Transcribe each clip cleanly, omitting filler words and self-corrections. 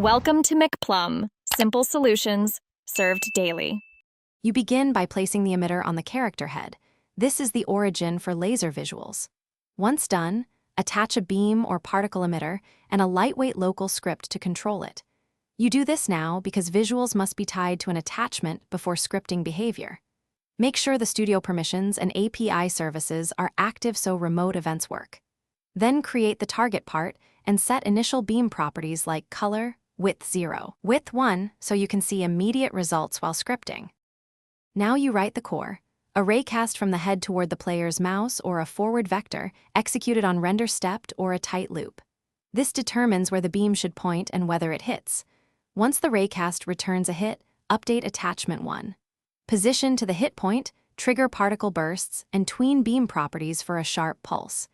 Welcome to McPlum, simple solutions served daily. You begin by placing the emitter on the character head. This is the origin for laser visuals. Once done, attach a beam or particle emitter and a lightweight local script to control it. You do this now because visuals must be tied to an attachment before scripting behavior. Make sure the studio permissions and API services are active so remote events work. Then create the target part and set initial beam properties like color, width 0, width 1 so you can see immediate results while scripting. Now you write the core, a raycast from the head toward the player's mouse or a forward vector executed on render stepped or a tight loop. This determines where the beam should point and whether it hits. Once the raycast returns a hit, update attachment 1. Position to the hit point, trigger particle bursts, and tween beam properties for a sharp pulse.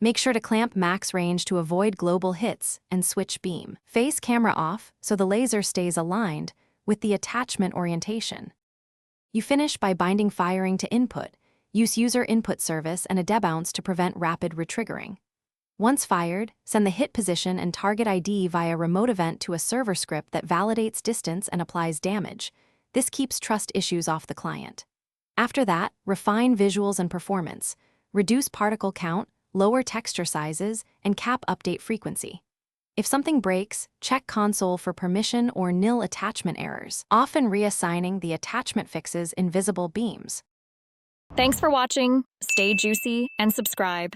Make sure to clamp max range to avoid global hits and switch beam. Face camera off so the laser stays aligned with the attachment orientation. You finish by binding firing to input. Use user input service and a debounce to prevent rapid retriggering. Once fired, send the hit position and target ID via remote event to a server script that validates distance and applies damage. This keeps trust issues off the client. After that, refine visuals and performance. Reduce particle count, lower texture sizes, and cap update frequency. If something breaks, check console for permission or nil attachment errors, often reassigning the attachment fixes invisible beams. Thanks for watching. Stay juicy and subscribe.